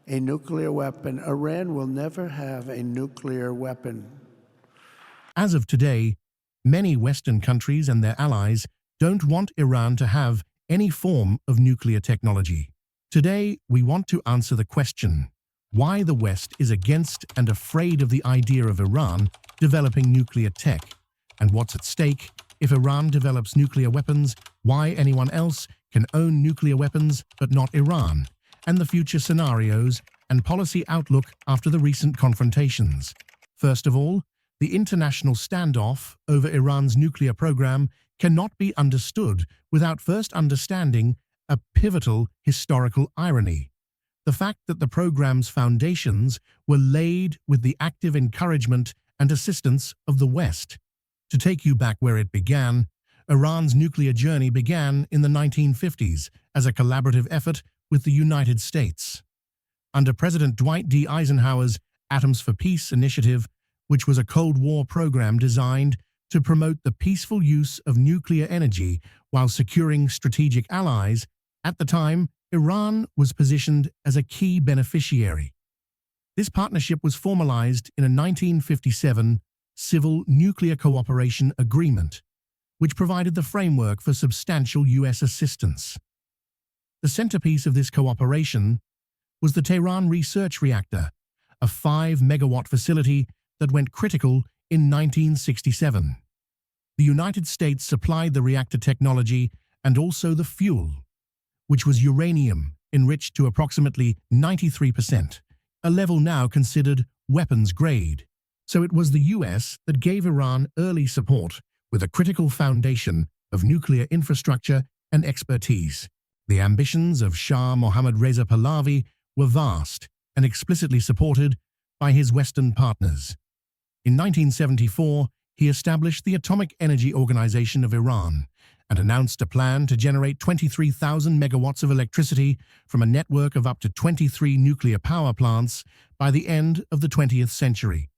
a nuclear weapon. Iran will never have a nuclear weapon. As of today, many Western countries and their allies don't want Iran to have any form of nuclear technology. Today, we want to answer the question why the West is against and afraid of the idea of Iran developing nuclear tech, and what's at stake if Iran develops nuclear weapons, why anyone else can own nuclear weapons but not Iran, and the future scenarios and policy outlook after the recent confrontations. First of all, the international standoff over Iran's nuclear program cannot be understood without first understanding a pivotal historical irony: the fact that the program's foundations were laid with the active encouragement and assistance of the West. To take you back where it began, Iran's nuclear journey began in the 1950s as a collaborative effort with the United States. Under President Dwight D. Eisenhower's Atoms for Peace initiative, which was a Cold War program designed to promote the peaceful use of nuclear energy while securing strategic allies, at the time, Iran was positioned as a key beneficiary. This partnership was formalized in a 1957 Civil Nuclear Cooperation Agreement, which provided the framework for substantial U.S. assistance. The centerpiece of this cooperation was the Tehran Research Reactor, a 5-megawatt facility that went critical in 1967. The United States supplied the reactor technology and also the fuel, which was uranium enriched to approximately 93%, a level now considered weapons grade. So it was the US that gave Iran early support with a critical foundation of nuclear infrastructure and expertise. The ambitions of Shah Mohammad Reza Pahlavi were vast and explicitly supported by his Western partners. In 1974, he established the Atomic Energy Organization of Iran and announced a plan to generate 23,000 megawatts of electricity from a network of up to 23 nuclear power plants by the end of the 20th century.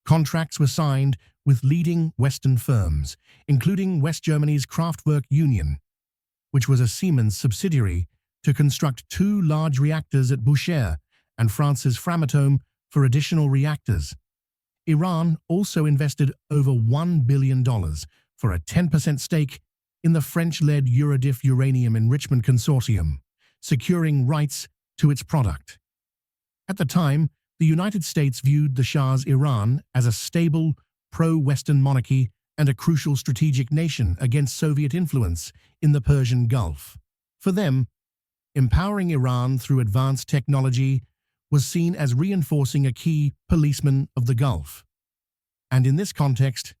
Contracts were signed with leading Western firms, including West Germany's Kraftwerk Union, which was a Siemens subsidiary, to construct 2 large reactors at Bushehr, and France's Framatome for additional reactors. Iran also invested over $1 billion for a 10% stake in the French-led Eurodif Uranium Enrichment Consortium, securing rights to its product. At the time, the United States viewed the Shah's Iran as a stable, pro-Western monarchy and a crucial strategic nation against Soviet influence in the Persian Gulf. For them, empowering Iran through advanced technology was seen as reinforcing a key policeman of the Gulf. And in this context,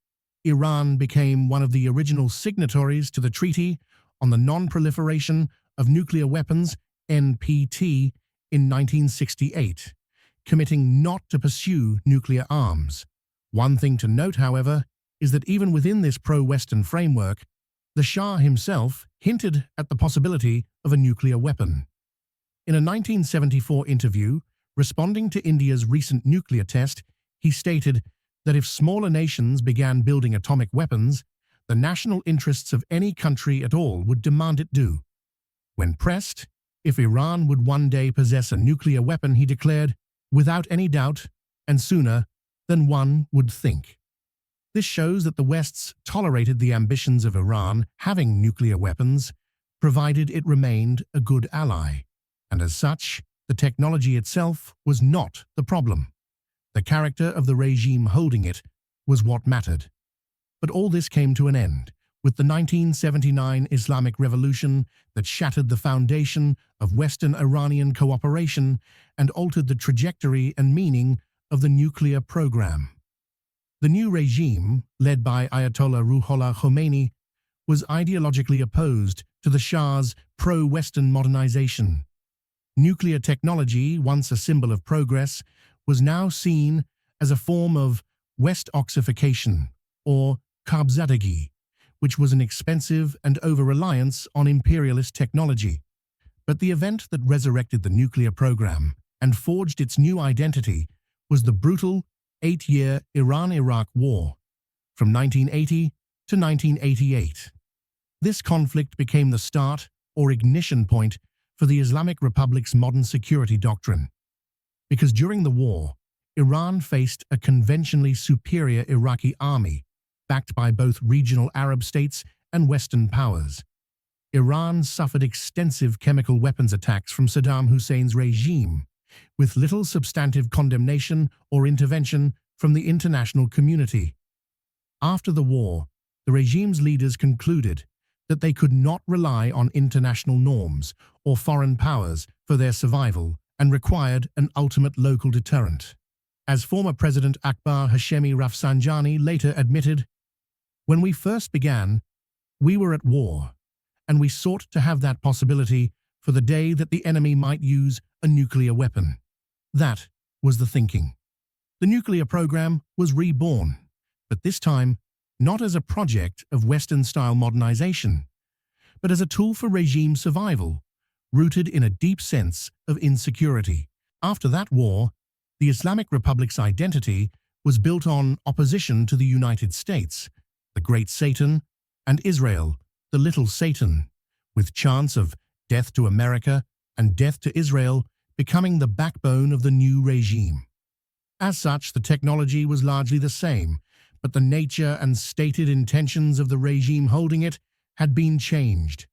Iran became one of the original signatories to the Treaty on the Non-Proliferation of Nuclear Weapons, NPT, in 1968, committing not to pursue nuclear arms. One thing to note, however, is that even within this pro-Western framework, the Shah himself hinted at the possibility of a nuclear weapon. In a 1974 interview, responding to India's recent nuclear test, he stated that if smaller nations began building atomic weapons, the national interests of any country at all would demand it do. When pressed if Iran would one day possess a nuclear weapon, he declared, without any doubt, and sooner than one would think. This shows that the West's tolerated the ambitions of Iran having nuclear weapons, provided it remained a good ally, and as such, the technology itself was not the problem. The character of the regime holding it was what mattered. But all this came to an end with the 1979 Islamic Revolution that shattered the foundation of Western-Iranian cooperation and altered the trajectory and meaning of the nuclear program. The new regime, led by Ayatollah Ruhollah Khomeini, was ideologically opposed to the Shah's pro-Western modernization. Nuclear technology, once a symbol of progress, was now seen as a form of West-oxification, or Kabzadagi, which was an expensive and over-reliance on imperialist technology. But the event that resurrected the nuclear program and forged its new identity was the brutal 8-year Iran-Iraq War, from 1980 to 1988. This conflict became the start, or ignition point, for the Islamic Republic's modern security doctrine. because during the war, Iran faced a conventionally superior Iraqi army, backed by both regional Arab states and Western powers. Iran suffered extensive chemical weapons attacks from Saddam Hussein's regime, with little substantive condemnation or intervention from the international community. After the war, the regime's leaders concluded that they could not rely on international norms or foreign powers for their survival and required an ultimate local deterrent. As former President Akbar Hashemi Rafsanjani later admitted, "When we first began, we were at war, and we sought to have that possibility for the day that the enemy might use a nuclear weapon." That was the thinking. The nuclear program was reborn, but this time not as a project of Western-style modernization, but as a tool for regime survival, rooted in a deep sense of insecurity. After that war, the Islamic Republic's identity was built on opposition to the United States, the Great Satan, and Israel, the Little Satan, with chants of death to America and death to Israel becoming the backbone of the new regime. As such, the technology was largely the same, but the nature and stated intentions of the regime holding it had been changed.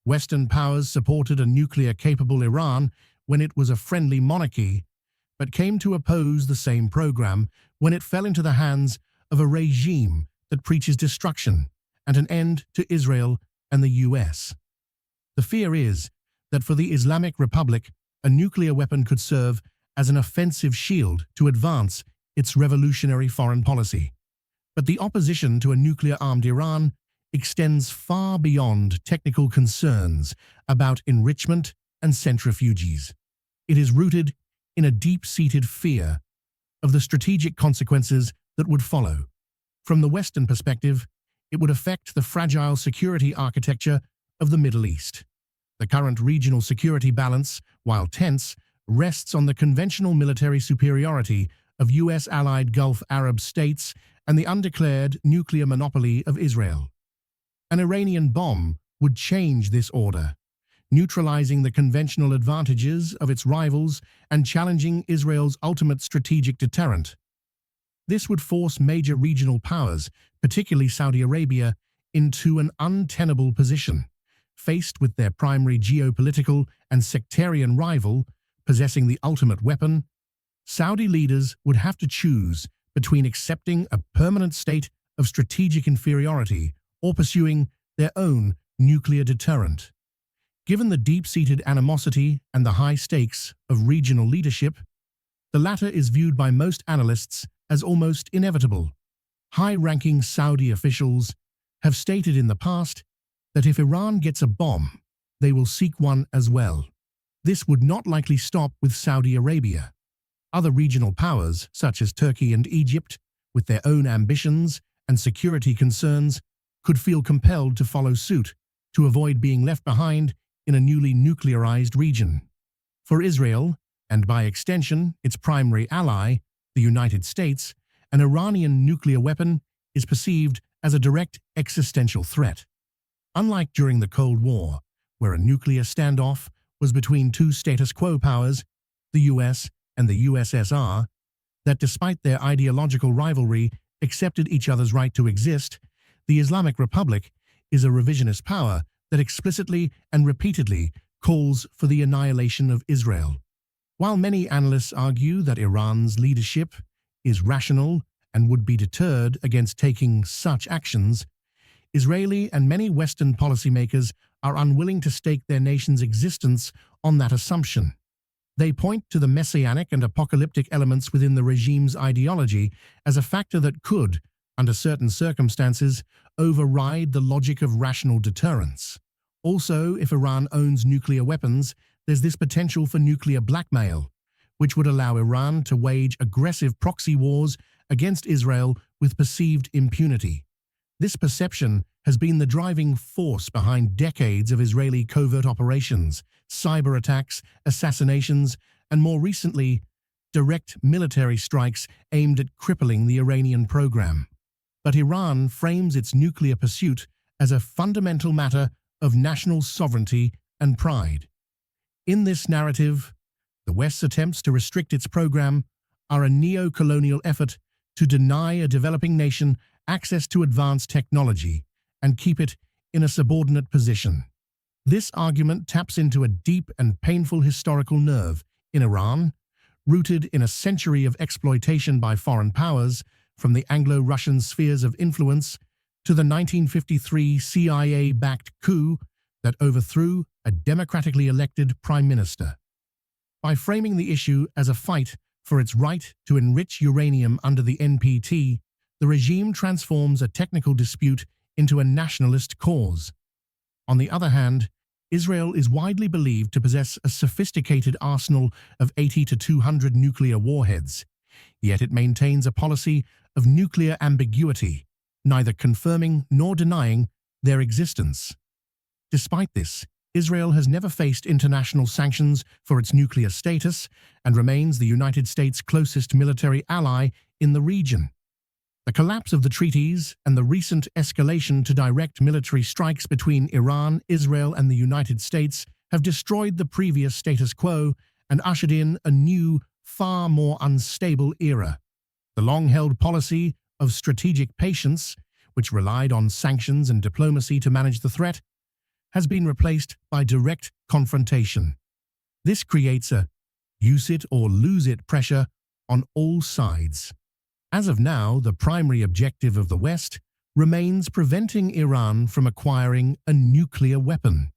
Western powers supported a nuclear-capable Iran when it was a friendly monarchy, but came to oppose the same program when it fell into the hands of a regime that preaches destruction and an end to Israel and the US. The fear is that for the Islamic Republic, a nuclear weapon could serve as an offensive shield to advance its revolutionary foreign policy. But the opposition to a nuclear-armed Iran extends far beyond technical concerns about enrichment and centrifuges. It is rooted in a deep-seated fear of the strategic consequences that would follow. From the Western perspective, it would affect the fragile security architecture of the Middle East. The current regional security balance, while tense, rests on the conventional military superiority of US-allied Gulf Arab states and the undeclared nuclear monopoly of Israel. An Iranian bomb would change this order, neutralizing the conventional advantages of its rivals and challenging Israel's ultimate strategic deterrent. This would force major regional powers, particularly Saudi Arabia, into an untenable position. Faced with their primary geopolitical and sectarian rival possessing the ultimate weapon, Saudi leaders would have to choose between accepting a permanent state of strategic inferiority or pursuing their own nuclear deterrent. Given the deep-seated animosity and the high stakes of regional leadership, the latter is viewed by most analysts as almost inevitable. High-ranking Saudi officials have stated in the past that if Iran gets a bomb, they will seek one as well. This would not likely stop with Saudi Arabia. Other regional powers, such as Turkey and Egypt, with their own ambitions and security concerns, could feel compelled to follow suit to avoid being left behind in a newly nuclearized region. For Israel, and by extension its primary ally, the United States, an Iranian nuclear weapon is perceived as a direct existential threat. Unlike during the Cold War, where a nuclear standoff was between two status quo powers, the US and the USSR, that despite their ideological rivalry accepted each other's right to exist, the Islamic Republic is a revisionist power that explicitly and repeatedly calls for the annihilation of Israel. While many analysts argue that Iran's leadership is rational and would be deterred against taking such actions, Israeli and many Western policymakers are unwilling to stake their nation's existence on that assumption. They point to the messianic and apocalyptic elements within the regime's ideology as a factor that could, under certain circumstances, override the logic of rational deterrence. Also, if Iran owns nuclear weapons, there's this potential for nuclear blackmail, which would allow Iran to wage aggressive proxy wars against Israel with perceived impunity. This perception has been the driving force behind decades of Israeli covert operations, cyber attacks, assassinations, and more recently, direct military strikes aimed at crippling the Iranian program. But Iran frames its nuclear pursuit as a fundamental matter of national sovereignty and pride. In this narrative, The West's attempts to restrict its program are a neo-colonial effort to deny a developing nation access to advanced technology and keep it in a subordinate position. This argument taps into a deep and painful historical nerve in Iran, rooted in a century of exploitation by foreign powers, from the Anglo-Russian spheres of influence to the 1953 CIA-backed coup that overthrew a democratically elected prime minister. By framing the issue as a fight for its right to enrich uranium under the NPT, the regime transforms a technical dispute into a nationalist cause. On the other hand, Israel is widely believed to possess a sophisticated arsenal of 80 to 200 nuclear warheads, yet it maintains a policy of nuclear ambiguity, neither confirming nor denying their existence. Despite this, Israel has never faced international sanctions for its nuclear status and remains the United States' closest military ally in the region. The collapse of the treaties and the recent escalation to direct military strikes between Iran, Israel, and the United States have destroyed the previous status quo and ushered in a new, far more unstable era. The long-held policy of strategic patience, which relied on sanctions and diplomacy to manage the threat, has been replaced by direct confrontation. This creates a use-it-or-lose-it pressure on all sides. As of now, the primary objective of the West remains preventing Iran from acquiring a nuclear weapon.